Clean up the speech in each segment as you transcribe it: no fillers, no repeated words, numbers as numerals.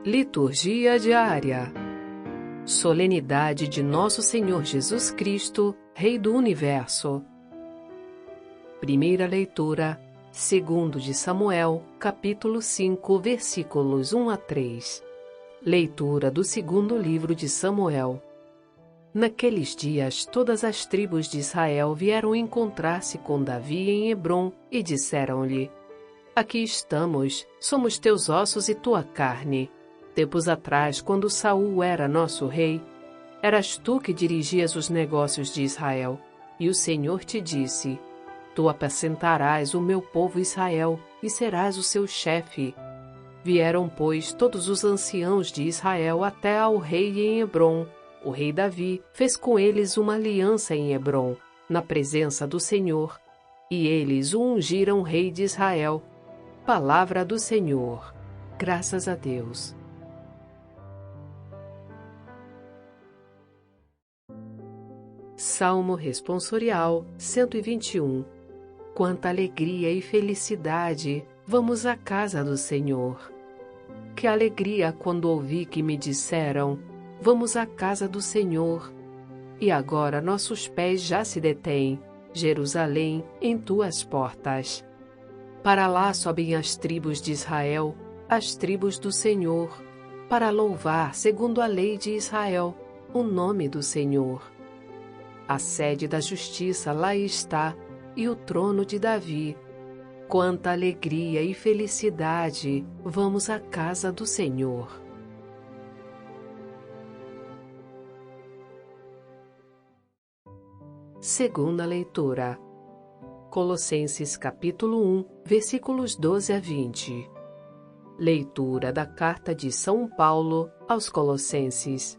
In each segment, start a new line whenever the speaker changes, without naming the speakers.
Liturgia diária. Solenidade de Nosso Senhor Jesus Cristo, Rei do Universo. Primeira leitura, 2 de Samuel, capítulo 5, versículos 1 a 3. Leitura do segundo livro de Samuel. Naqueles dias, todas as tribos de Israel vieram encontrar-se com Davi em Hebrom e disseram-lhe: Aqui estamos, somos teus ossos e tua carne. Tempos atrás, quando Saul era nosso rei, eras tu que dirigias os negócios de Israel, e o Senhor te disse: Tu apacentarás o meu povo Israel e serás o seu chefe. Vieram, pois, todos os anciãos de Israel até ao rei em Hebrom. O rei Davi fez com eles uma aliança em Hebrom, na presença do Senhor, e eles o ungiram rei de Israel. Palavra do Senhor. Graças a Deus. Salmo responsorial 121. Quanta alegria e felicidade, vamos à casa do Senhor. Que alegria quando ouvi que me disseram: vamos à casa do Senhor. E agora nossos pés já se detêm, Jerusalém, em tuas portas. Para lá sobem as tribos de Israel, as tribos do Senhor, para louvar, segundo a lei de Israel, o nome do Senhor. A sede da justiça lá está, e o trono de Davi. Quanta alegria e felicidade, vamos à casa do Senhor. Segunda leitura. Colossenses capítulo 1, versículos 12 a 20. Leitura da carta de São Paulo aos Colossenses.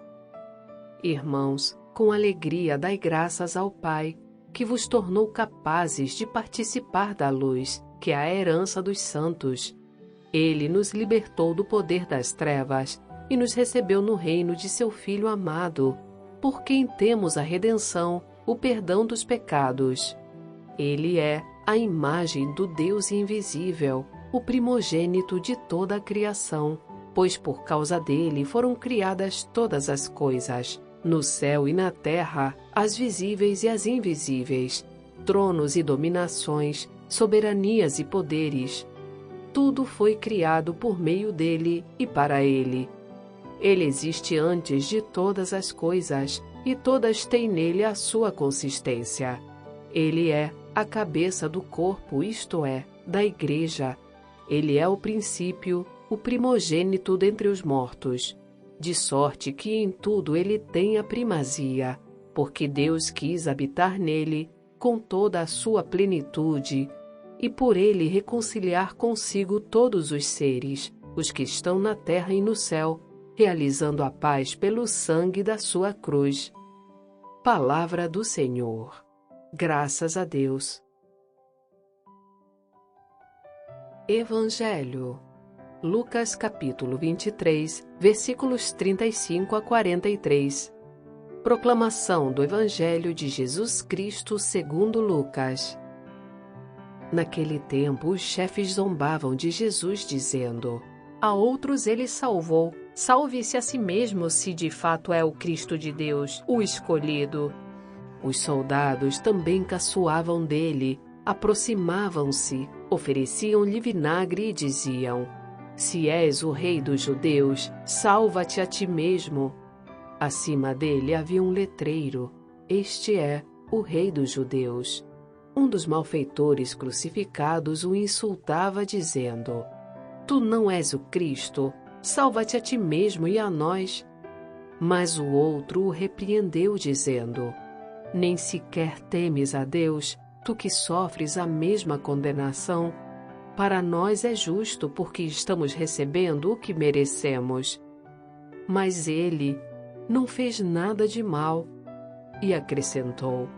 Irmãos, com alegria dai graças ao Pai, que vos tornou capazes de participar da luz, que é a herança dos santos. Ele nos libertou do poder das trevas e nos recebeu no reino de seu Filho amado, por quem temos a redenção, o perdão dos pecados. Ele é a imagem do Deus invisível, o primogênito de toda a criação, pois por causa dele foram criadas todas as coisas, no céu e na terra, as visíveis e as invisíveis, tronos e dominações, soberanias e poderes. Tudo foi criado por meio dele e para ele. Ele existe antes de todas as coisas, e todas têm nele a sua consistência. Ele é a cabeça do corpo, isto é, da Igreja. Ele é o princípio, o primogênito dentre os mortos, de sorte que em tudo ele tem a primazia, porque Deus quis habitar nele com toda a sua plenitude, e por ele reconciliar consigo todos os seres, os que estão na terra e no céu, realizando a paz pelo sangue da sua cruz. Palavra do Senhor. Graças a Deus. Evangelho. Lucas capítulo 23, versículos 35 a 43. Proclamação do Evangelho de Jesus Cristo segundo Lucas. Naquele tempo, os chefes zombavam de Jesus, dizendo: A outros ele salvou. Salve-se a si mesmo, se de fato é o Cristo de Deus, o escolhido. Os soldados também caçoavam dele, aproximavam-se, ofereciam-lhe vinagre e diziam: Se és o rei dos judeus, salva-te a ti mesmo. Acima dele havia um letreiro: Este é o rei dos judeus. Um dos malfeitores crucificados o insultava, dizendo: Tu não és o Cristo, salva-te a ti mesmo e a nós. Mas o outro o repreendeu, dizendo: Nem sequer temes a Deus, tu que sofres a mesma condenação. Para nós é justo, porque estamos recebendo o que merecemos. Mas ele não fez nada de mal. E acrescentou: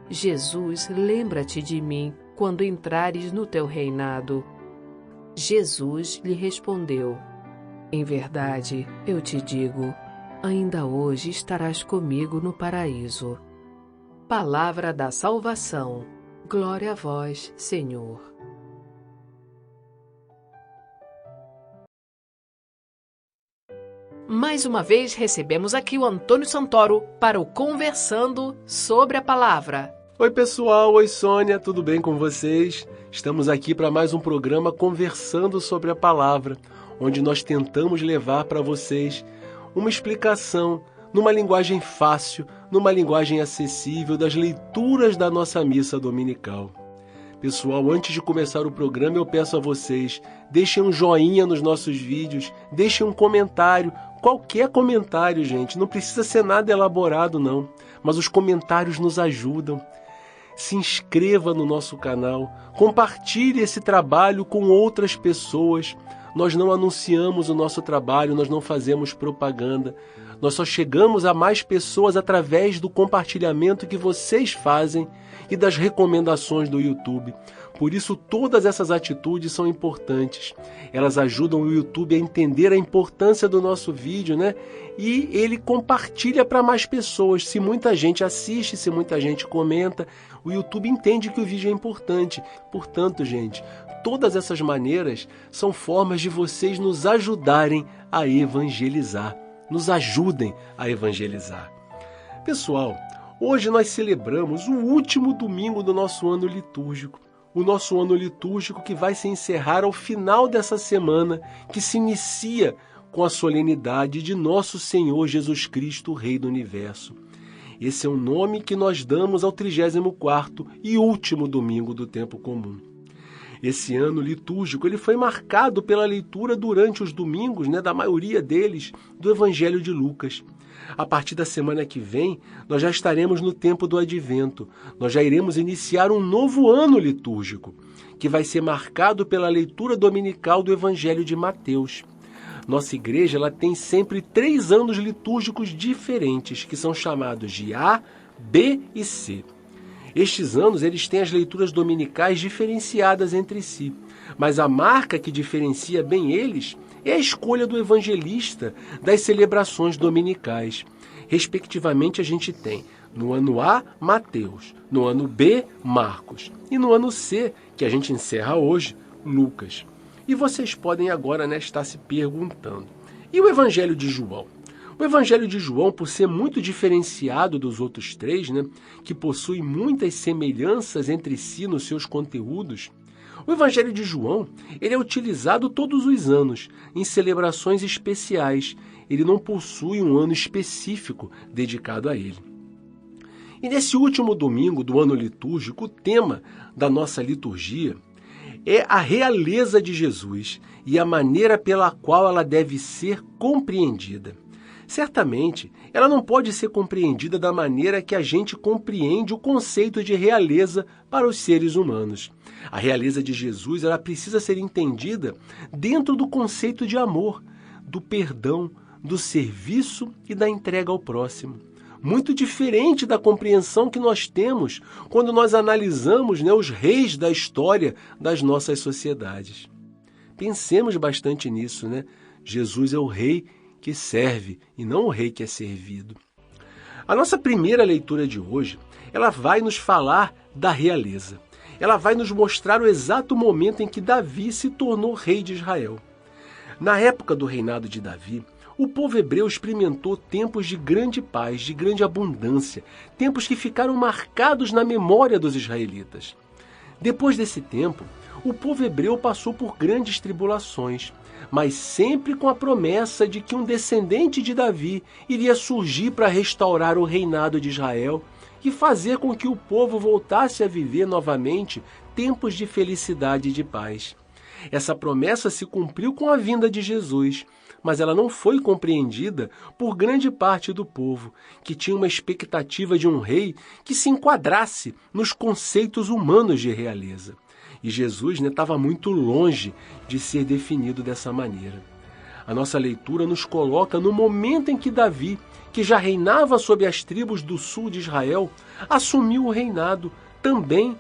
Jesus, lembra-te de mim quando entrares no teu reinado. Jesus lhe respondeu: Em verdade, eu te digo, ainda hoje estarás comigo no paraíso. Palavra da salvação. Glória a vós, Senhor. Mais uma vez recebemos aqui o Antônio Santoro para o Conversando sobre a Palavra.
Oi pessoal, oi Sônia, tudo bem com vocês? Estamos aqui para mais um programa Conversando sobre a Palavra, onde nós tentamos levar para vocês uma explicação numa linguagem fácil, numa linguagem acessível das leituras da nossa missa dominical. Pessoal, antes de começar o programa, eu peço a vocês, deixem um joinha nos nossos vídeos, deixem um comentário, qualquer comentário, gente, não precisa ser nada elaborado não, mas os comentários nos ajudam. Se inscreva no nosso canal, compartilhe esse trabalho com outras pessoas. Nós não anunciamos o nosso trabalho, nós não fazemos propaganda. Nós só chegamos a mais pessoas através do compartilhamento que vocês fazem e das recomendações do YouTube. Por isso, todas essas atitudes são importantes. Elas ajudam o YouTube a entender a importância do nosso vídeo, né? E ele compartilha para mais pessoas. Se muita gente assiste, se muita gente comenta, o YouTube entende que o vídeo é importante. Portanto, gente, todas essas maneiras são formas de vocês nos ajudarem a evangelizar. Nos ajudem a evangelizar. Pessoal, hoje nós celebramos o último domingo do nosso ano litúrgico. O nosso ano litúrgico que vai se encerrar ao final dessa semana, que se inicia com a solenidade de Nosso Senhor Jesus Cristo, Rei do Universo. Esse é o nome que nós damos ao 34º e último domingo do tempo comum. Esse ano litúrgico ele foi marcado pela leitura durante os domingos, da maioria deles, do Evangelho de Lucas. A partir da semana que vem, nós já estaremos no tempo do Advento. Nós já iremos iniciar um novo ano litúrgico, que vai ser marcado pela leitura dominical do Evangelho de Mateus. Nossa igreja ela tem sempre 3 anos litúrgicos diferentes, que são chamados de A, B e C. Estes anos eles têm as leituras dominicais diferenciadas entre si, mas a marca que diferencia bem eles é a escolha do evangelista das celebrações dominicais. Respectivamente, a gente tem no ano A, Mateus, no ano B, Marcos e no ano C, que a gente encerra hoje, Lucas. E vocês podem agora estar se perguntando, e o Evangelho de João? O Evangelho de João, por ser muito diferenciado dos outros 3, que possui muitas semelhanças entre si nos seus conteúdos, o Evangelho de João ele é utilizado todos os anos, em celebrações especiais. Ele não possui um ano específico dedicado a ele. E nesse último domingo do ano litúrgico, o tema da nossa liturgia é a realeza de Jesus e a maneira pela qual ela deve ser compreendida. Certamente, ela não pode ser compreendida da maneira que a gente compreende o conceito de realeza para os seres humanos. A realeza de Jesus ela precisa ser entendida dentro do conceito de amor, do perdão, do serviço e da entrega ao próximo. Muito diferente da compreensão que nós temos quando nós analisamos os reis da história das nossas sociedades. Pensemos bastante nisso, Jesus é o rei que serve e não o rei que é servido. A nossa primeira leitura de hoje, ela vai nos falar da realeza. Ela vai nos mostrar o exato momento em que Davi se tornou rei de Israel. Na época do reinado de Davi, o povo hebreu experimentou tempos de grande paz, de grande abundância, tempos que ficaram marcados na memória dos israelitas. Depois desse tempo, o povo hebreu passou por grandes tribulações, mas sempre com a promessa de que um descendente de Davi iria surgir para restaurar o reinado de Israel e fazer com que o povo voltasse a viver novamente tempos de felicidade e de paz. Essa promessa se cumpriu com a vinda de Jesus, mas ela não foi compreendida por grande parte do povo, que tinha uma expectativa de um rei que se enquadrasse nos conceitos humanos de realeza. E Jesus estava muito longe de ser definido dessa maneira. A nossa leitura nos coloca no momento em que Davi, que já reinava sobre as tribos do sul de Israel, assumiu o reinado também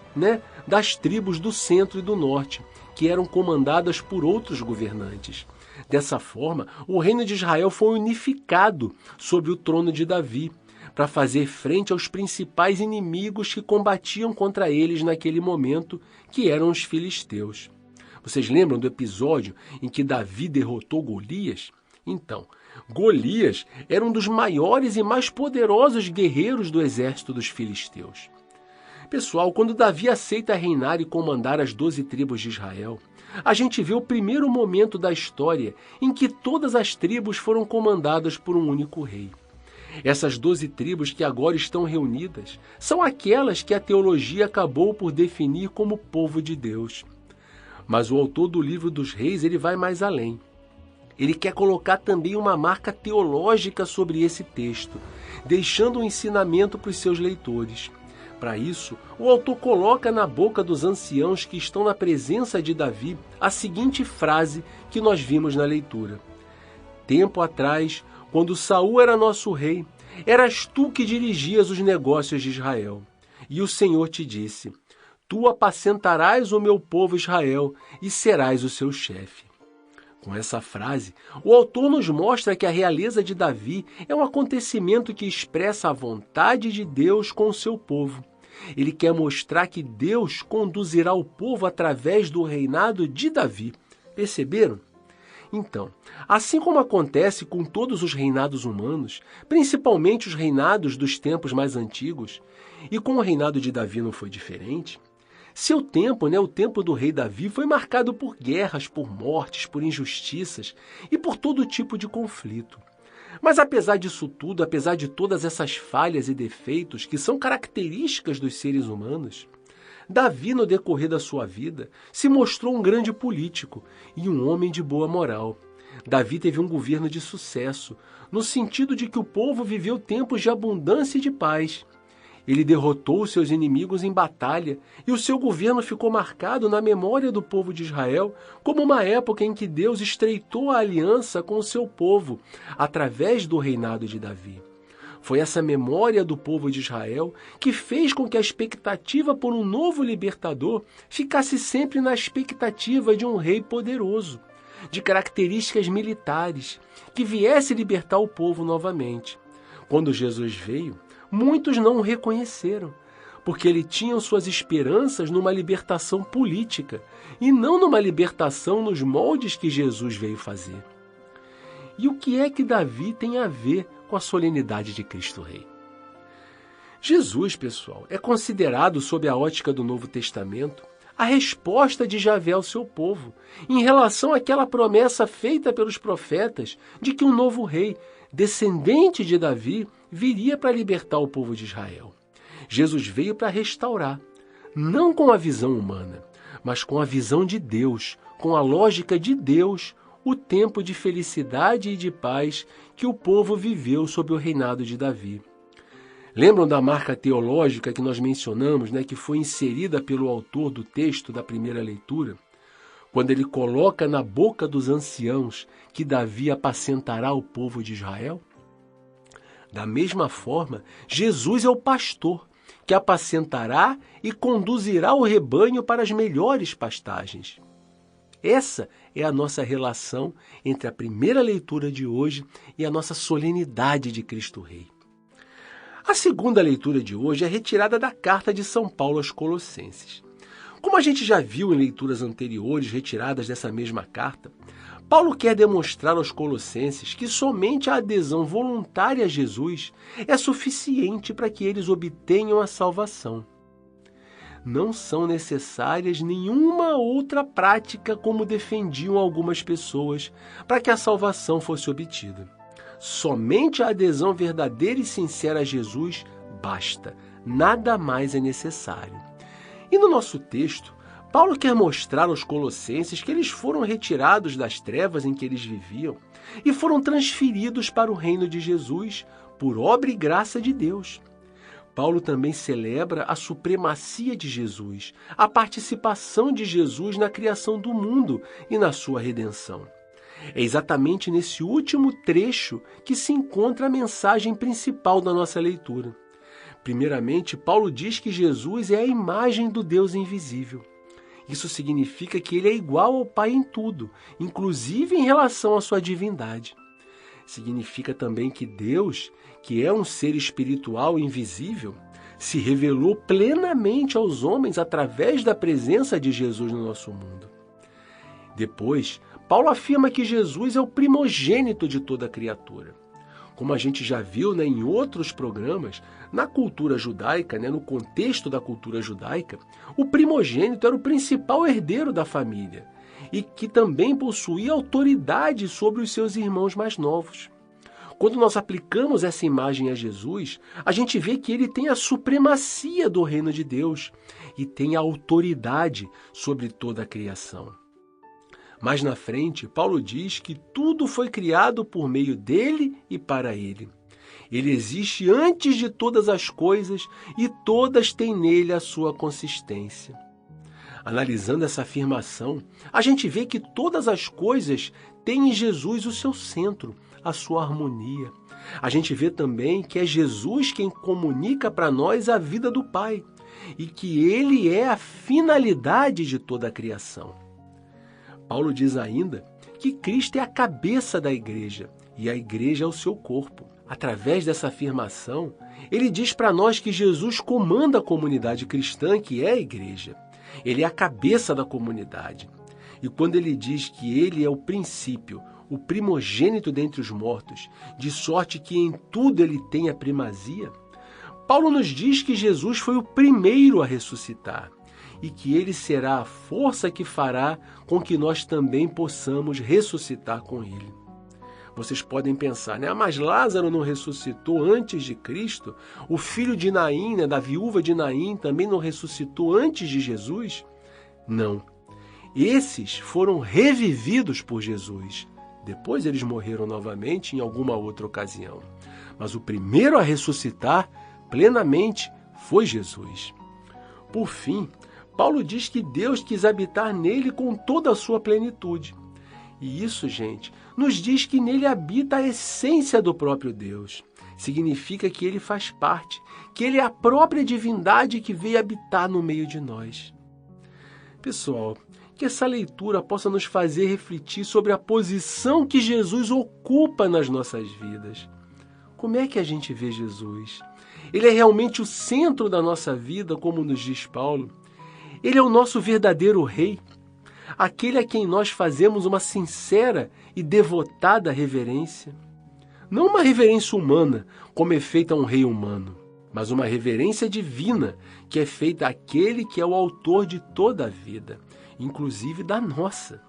das tribos do centro e do norte, que eram comandadas por outros governantes. Dessa forma, o reino de Israel foi unificado sob o trono de Davi, para fazer frente aos principais inimigos que combatiam contra eles naquele momento, que eram os filisteus. Vocês lembram do episódio em que Davi derrotou Golias? Então, Golias era um dos maiores e mais poderosos guerreiros do exército dos filisteus. Pessoal, quando Davi aceita reinar e comandar as 12 tribos de Israel, a gente vê o primeiro momento da história em que todas as tribos foram comandadas por um único rei. Essas 12 tribos que agora estão reunidas são aquelas que a teologia acabou por definir como povo de Deus. Mas o autor do livro dos Reis, ele vai mais além. Ele quer colocar também uma marca teológica sobre esse texto, deixando um ensinamento para os seus leitores. Para isso, o autor coloca na boca dos anciãos que estão na presença de Davi a seguinte frase que nós vimos na leitura. Tempo atrás, quando Saul era nosso rei, eras tu que dirigias os negócios de Israel. E o Senhor te disse, tu apacentarás o meu povo Israel e serás o seu chefe. Com essa frase, o autor nos mostra que a realeza de Davi é um acontecimento que expressa a vontade de Deus com o seu povo. Ele quer mostrar que Deus conduzirá o povo através do reinado de Davi. Perceberam? Então, assim como acontece com todos os reinados humanos, principalmente os reinados dos tempos mais antigos, e com o reinado de Davi não foi diferente, seu tempo, o tempo do rei Davi, foi marcado por guerras, por mortes, por injustiças e por todo tipo de conflito. Mas apesar disso tudo, apesar de todas essas falhas e defeitos que são características dos seres humanos, Davi, no decorrer da sua vida, se mostrou um grande político e um homem de boa moral. Davi teve um governo de sucesso, no sentido de que o povo viveu tempos de abundância e de paz. Ele derrotou seus inimigos em batalha e o seu governo ficou marcado na memória do povo de Israel como uma época em que Deus estreitou a aliança com o seu povo através do reinado de Davi. Foi essa memória do povo de Israel que fez com que a expectativa por um novo libertador ficasse sempre na expectativa de um rei poderoso, de características militares, que viesse libertar o povo novamente. Quando Jesus veio, muitos não o reconheceram, porque ele tinha suas esperanças numa libertação política e não numa libertação nos moldes que Jesus veio fazer. E o que é que Davi tem a ver com a solenidade de Cristo Rei? Jesus, pessoal, é considerado, sob a ótica do Novo Testamento, a resposta de Javé ao seu povo, em relação àquela promessa feita pelos profetas de que um novo rei, descendente de Davi, viria para libertar o povo de Israel. Jesus veio para restaurar, não com a visão humana, mas com a visão de Deus, com a lógica de Deus, o tempo de felicidade e de paz que o povo viveu sob o reinado de Davi. Lembram da marca teológica que nós mencionamos, que foi inserida pelo autor do texto da primeira leitura? Quando ele coloca na boca dos anciãos que Davi apacentará o povo de Israel? Da mesma forma, Jesus é o pastor que apacentará e conduzirá o rebanho para as melhores pastagens. Essa é a nossa relação entre a primeira leitura de hoje e a nossa solenidade de Cristo Rei. A segunda leitura de hoje é retirada da carta de São Paulo aos Colossenses. Como a gente já viu em leituras anteriores retiradas dessa mesma carta, Paulo quer demonstrar aos Colossenses que somente a adesão voluntária a Jesus é suficiente para que eles obtenham a salvação. Não são necessárias nenhuma outra prática como defendiam algumas pessoas para que a salvação fosse obtida. Somente a adesão verdadeira e sincera a Jesus basta, nada mais é necessário. E no nosso texto, Paulo quer mostrar aos Colossenses que eles foram retirados das trevas em que eles viviam e foram transferidos para o reino de Jesus por obra e graça de Deus. Paulo também celebra a supremacia de Jesus, a participação de Jesus na criação do mundo e na sua redenção. É exatamente nesse último trecho que se encontra a mensagem principal da nossa leitura. Primeiramente, Paulo diz que Jesus é a imagem do Deus invisível. Isso significa que ele é igual ao Pai em tudo, inclusive em relação à sua divindade. Significa também que Deus, que é um ser espiritual invisível, se revelou plenamente aos homens através da presença de Jesus no nosso mundo. Depois, Paulo afirma que Jesus é o primogênito de toda criatura. Como a gente já viu, em outros programas, na cultura judaica, no contexto da cultura judaica, o primogênito era o principal herdeiro da família e que também possuía autoridade sobre os seus irmãos mais novos. Quando nós aplicamos essa imagem a Jesus, a gente vê que ele tem a supremacia do reino de Deus e tem a autoridade sobre toda a criação. Mais na frente, Paulo diz que tudo foi criado por meio dele e para ele. Ele existe antes de todas as coisas e todas têm nele a sua consistência. Analisando essa afirmação, a gente vê que todas as coisas têm em Jesus o seu centro, a sua harmonia. A gente vê também que é Jesus quem comunica para nós a vida do Pai e que ele é a finalidade de toda a criação. Paulo diz ainda que Cristo é a cabeça da igreja e a igreja é o seu corpo. Através dessa afirmação, ele diz para nós que Jesus comanda a comunidade cristã, que é a igreja. Ele é a cabeça da comunidade. E quando ele diz que ele é o princípio, o primogênito dentre os mortos, de sorte que em tudo ele tem a primazia, Paulo nos diz que Jesus foi o primeiro a ressuscitar e que ele será a força que fará com que nós também possamos ressuscitar com ele. Vocês podem pensar, mas Lázaro não ressuscitou antes de Cristo? O filho de Naim, da viúva de Naim, também não ressuscitou antes de Jesus? Não. Esses foram revividos por Jesus. Depois eles morreram novamente em alguma outra ocasião. Mas o primeiro a ressuscitar plenamente foi Jesus. Por fim, Paulo diz que Deus quis habitar nele com toda a sua plenitude. E isso, gente, nos diz que nele habita a essência do próprio Deus. Significa que ele faz parte, que ele é a própria divindade que veio habitar no meio de nós. Pessoal, que essa leitura possa nos fazer refletir sobre a posição que Jesus ocupa nas nossas vidas. Como é que a gente vê Jesus? Ele é realmente o centro da nossa vida, como nos diz Paulo. Ele é o nosso verdadeiro rei, aquele a quem nós fazemos uma sincera e devotada reverência. Não uma reverência humana, como é feita a um rei humano, mas uma reverência divina, que é feita àquele que é o autor de toda a vida, inclusive da nossa.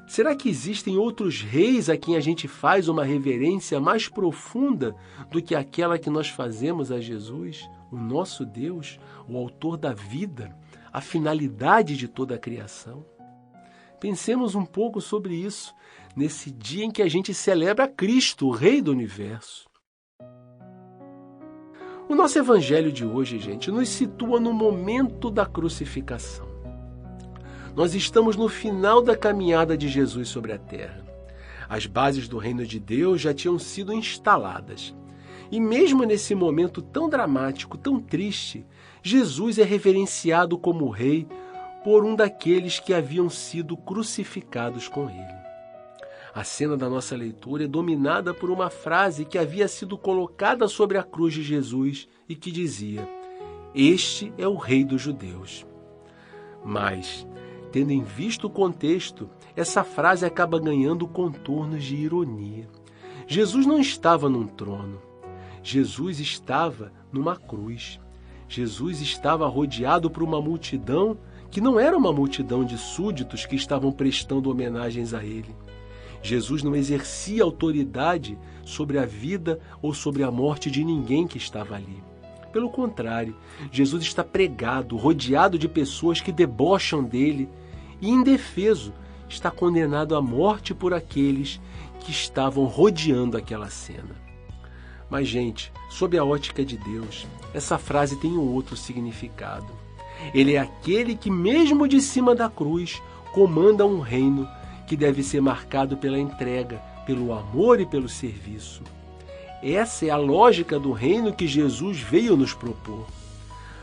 Será que existem outros reis a quem a gente faz uma reverência mais profunda do que aquela que nós fazemos a Jesus, o nosso Deus, o autor da vida, a finalidade de toda a criação? Pensemos um pouco sobre isso, nesse dia em que a gente celebra Cristo, o Rei do Universo. O nosso evangelho de hoje, gente, nos situa no momento da crucificação. Nós estamos no final da caminhada de Jesus sobre a terra. As bases do reino de Deus já tinham sido instaladas. E mesmo nesse momento tão dramático, tão triste, Jesus é reverenciado como rei por um daqueles que haviam sido crucificados com ele. A cena da nossa leitura é dominada por uma frase que havia sido colocada sobre a cruz de Jesus e que dizia: "Este é o Rei dos Judeus". Mas, tendo em vista o contexto, essa frase acaba ganhando contornos de ironia. Jesus não estava num trono. Jesus estava numa cruz. Jesus estava rodeado por uma multidão que não era uma multidão de súditos que estavam prestando homenagens a ele. Jesus não exercia autoridade sobre a vida ou sobre a morte de ninguém que estava ali. Pelo contrário, Jesus está pregado, rodeado de pessoas que debocham dele e, indefeso, está condenado à morte por aqueles que estavam rodeando aquela cena. Mas, gente, sob a ótica de Deus, essa frase tem um outro significado. Ele é aquele que, mesmo de cima da cruz, comanda um reino que deve ser marcado pela entrega, pelo amor e pelo serviço. Essa é a lógica do reino que Jesus veio nos propor.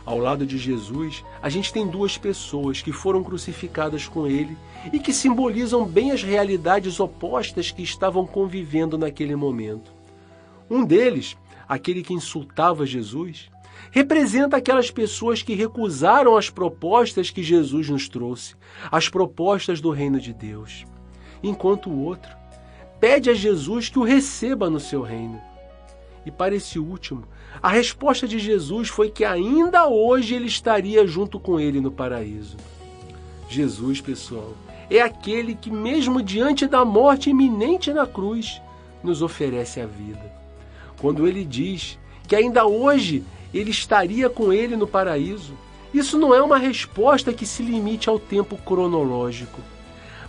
Ao lado de Jesus, a gente tem duas pessoas que foram crucificadas com ele e que simbolizam bem as realidades opostas que estavam convivendo naquele momento. Um deles, aquele que insultava Jesus, representa aquelas pessoas que recusaram as propostas que Jesus nos trouxe, as propostas do reino de Deus. enquanto o outro pede a Jesus que o receba no seu reino. E para esse último, a resposta de Jesus foi que ainda hoje ele estaria junto com ele no paraíso. Jesus, pessoal, é aquele que, mesmo diante da morte iminente na cruz, nos oferece a vida. Quando ele diz que ainda hoje ele estaria com ele no paraíso, isso não é uma resposta que se limite ao tempo cronológico,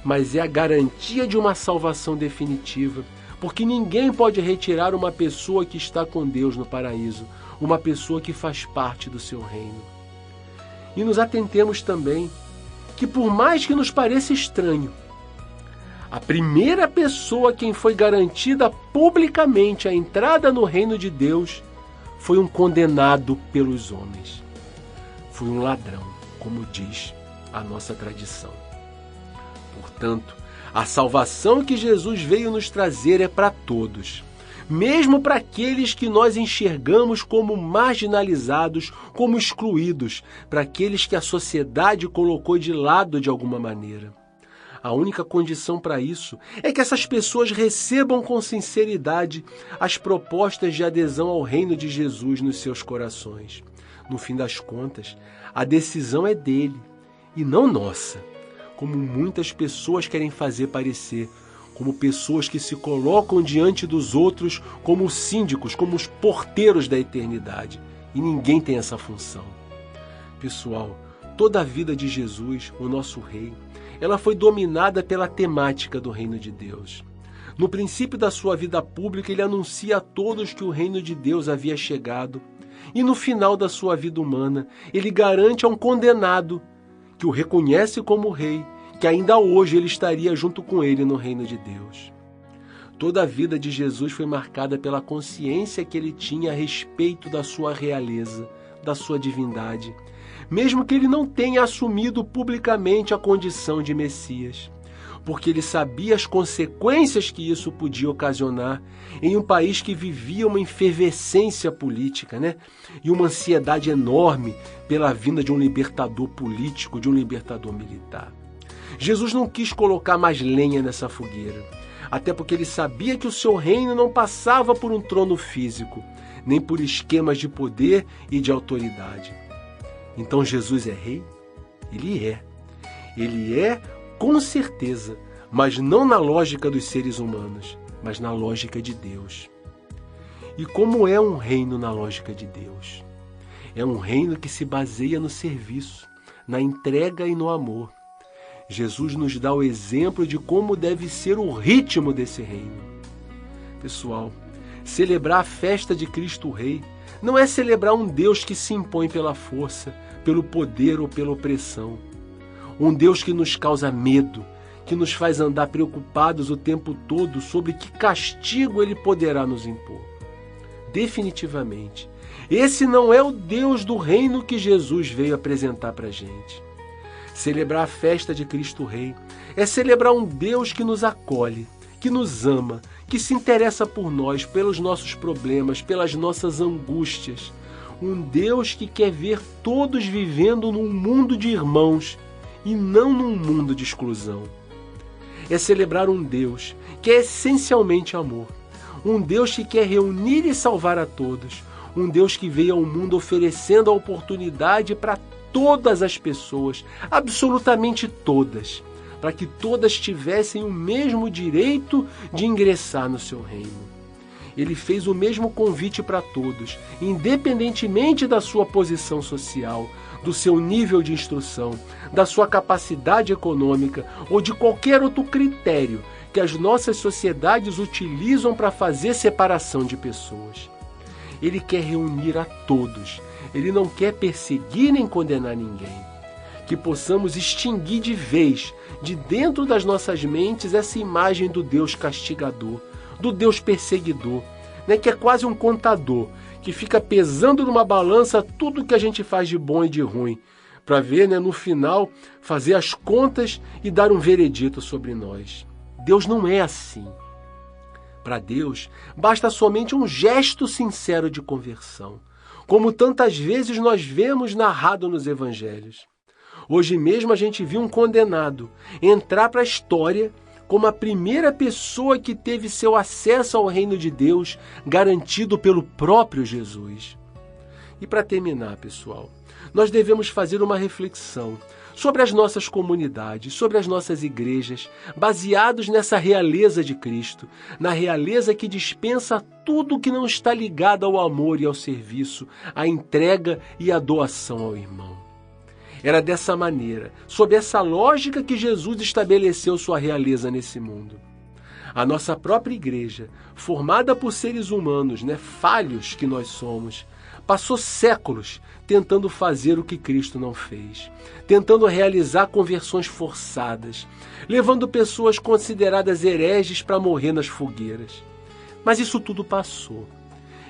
mas é a garantia de uma salvação definitiva, porque ninguém pode retirar uma pessoa que está com Deus no paraíso, uma pessoa que faz parte do seu reino. E nos atentemos também que, por mais que nos pareça estranho, a primeira pessoa a quem foi garantida publicamente a entrada no reino de Deus foi um condenado pelos homens. Foi um ladrão, como diz a nossa tradição. Portanto, a salvação que Jesus veio nos trazer é para todos, mesmo para aqueles que nós enxergamos como marginalizados, como excluídos, para aqueles que a sociedade colocou de lado de alguma maneira. A única condição para isso é que essas pessoas recebam com sinceridade as propostas de adesão ao reino de Jesus nos seus corações. No fim das contas, a decisão é dele e não nossa, como muitas pessoas querem fazer parecer, como pessoas que se colocam diante dos outros como síndicos, como os porteiros da eternidade. E ninguém tem essa função. Pessoal, toda a vida de Jesus, o nosso Rei, ela foi dominada pela temática do reino de Deus. No princípio da sua vida pública, ele anuncia a todos que o reino de Deus havia chegado. E no final da sua vida humana, ele garante a um condenado que o reconhece como rei, que ainda hoje ele estaria junto com ele no reino de Deus. Toda a vida de Jesus foi marcada pela consciência que ele tinha a respeito da sua realeza, da sua divindade, mesmo que ele não tenha assumido publicamente a condição de Messias, porque ele sabia as consequências que isso podia ocasionar em um país que vivia uma efervescência política, e uma ansiedade enorme pela vinda de um libertador político, de um libertador militar. Jesus não quis colocar mais lenha nessa fogueira, até porque ele sabia que o seu reino não passava por um trono físico, nem por esquemas de poder e de autoridade. Então Jesus é rei? Ele é. Ele é, com certeza, mas não na lógica dos seres humanos, mas na lógica de Deus. E como é um reino na lógica de Deus? É um reino que se baseia no serviço, na entrega e no amor. Jesus nos dá o exemplo de como deve ser o ritmo desse reino. Pessoal, celebrar a festa de Cristo Rei não é celebrar um Deus que se impõe pela força, pelo poder ou pela opressão. Um Deus que nos causa medo, que nos faz andar preocupados o tempo todo sobre que castigo ele poderá nos impor. Definitivamente, esse não é o Deus do reino que Jesus veio apresentar para a gente. Celebrar a festa de Cristo Rei é celebrar um Deus que nos acolhe, que nos ama, que se interessa por nós, pelos nossos problemas, pelas nossas angústias. Um Deus que quer ver todos vivendo num mundo de irmãos e não num mundo de exclusão. É celebrar um Deus que é essencialmente amor. Um Deus que quer reunir e salvar a todos. Um Deus que veio ao mundo oferecendo a oportunidade para todas as pessoas, absolutamente todas, para que todas tivessem o mesmo direito de ingressar no seu reino. Ele fez o mesmo convite para todos, independentemente da sua posição social, do seu nível de instrução, da sua capacidade econômica ou de qualquer outro critério que as nossas sociedades utilizam para fazer separação de pessoas. Ele quer reunir a todos. Ele não quer perseguir nem condenar ninguém. Que possamos extinguir de vez, de dentro das nossas mentes, essa imagem do Deus castigador, do Deus perseguidor, que é quase um contador, que fica pesando numa balança tudo que a gente faz de bom e de ruim, para ver, no final, fazer as contas e dar um veredito sobre nós. Deus não é assim. Para Deus, basta somente um gesto sincero de conversão, como tantas vezes nós vemos narrado nos evangelhos. Hoje mesmo a gente viu um condenado entrar para a história como a primeira pessoa que teve seu acesso ao reino de Deus garantido pelo próprio Jesus. E para terminar, pessoal, nós devemos fazer uma reflexão sobre as nossas comunidades, sobre as nossas igrejas, baseados nessa realeza de Cristo, na realeza que dispensa tudo que não está ligado ao amor e ao serviço, à entrega e à doação ao irmão. Era dessa maneira, sob essa lógica, que Jesus estabeleceu sua realeza nesse mundo. A nossa própria igreja, formada por seres humanos, falhos que nós somos, passou séculos tentando fazer o que Cristo não fez, tentando realizar conversões forçadas, levando pessoas consideradas hereges para morrer nas fogueiras. Mas isso tudo passou.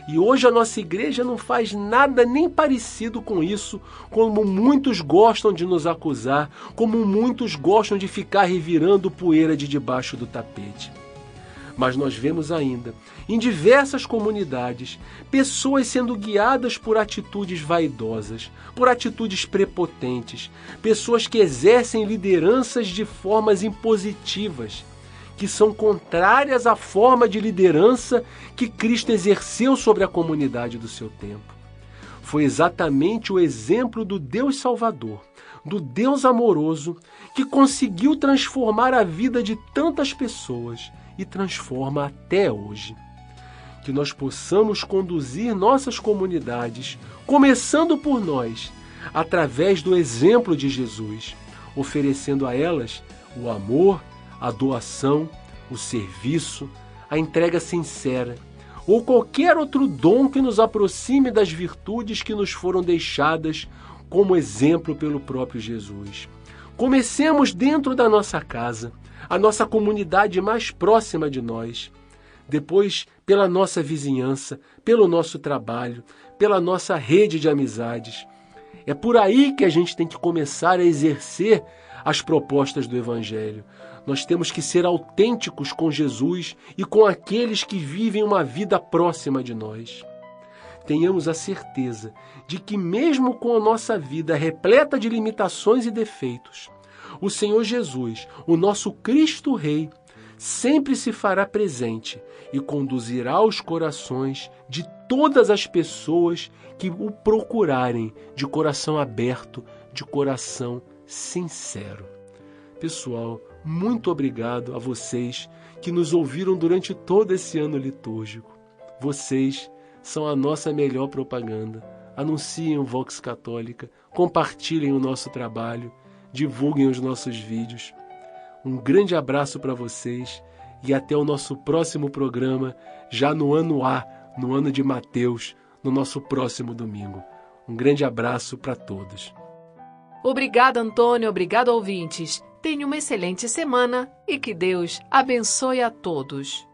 E hoje a nossa igreja não faz nada nem parecido com isso, como muitos gostam de nos acusar, como muitos gostam de ficar revirando poeira de debaixo do tapete. Mas nós vemos ainda, em diversas comunidades, pessoas sendo guiadas por atitudes vaidosas, por atitudes prepotentes, pessoas que exercem lideranças de formas impositivas, que são contrárias à forma de liderança que Cristo exerceu sobre a comunidade do seu tempo. Foi exatamente o exemplo do Deus Salvador, do Deus amoroso, que conseguiu transformar a vida de tantas pessoas e transforma até hoje. Que nós possamos conduzir nossas comunidades, começando por nós, através do exemplo de Jesus, oferecendo a elas o amor, a doação, o serviço, a entrega sincera, ou qualquer outro dom que nos aproxime das virtudes que nos foram deixadas como exemplo pelo próprio Jesus. Comecemos dentro da nossa casa, a nossa comunidade mais próxima de nós, depois pela nossa vizinhança, pelo nosso trabalho, pela nossa rede de amizades. É por aí que a gente tem que começar a exercer as propostas do Evangelho. Nós temos que ser autênticos com Jesus e com aqueles que vivem uma vida próxima de nós. Tenhamos a certeza de que mesmo com a nossa vida repleta de limitações e defeitos, o Senhor Jesus, o nosso Cristo Rei, sempre se fará presente e conduzirá os corações de todas as pessoas que o procurarem de coração aberto, de coração sincero. Pessoal, muito obrigado a vocês que nos ouviram durante todo esse ano litúrgico. Vocês são a nossa melhor propaganda. Anunciem o Vox Católica, compartilhem o nosso trabalho, divulguem os nossos vídeos. Um grande abraço para vocês e até o nosso próximo programa, já no ano A, no ano de Mateus, no nosso próximo domingo. Um grande abraço para todos.
Obrigada, Antônio. Obrigado, ouvintes. Tenha uma excelente semana e que Deus abençoe a todos.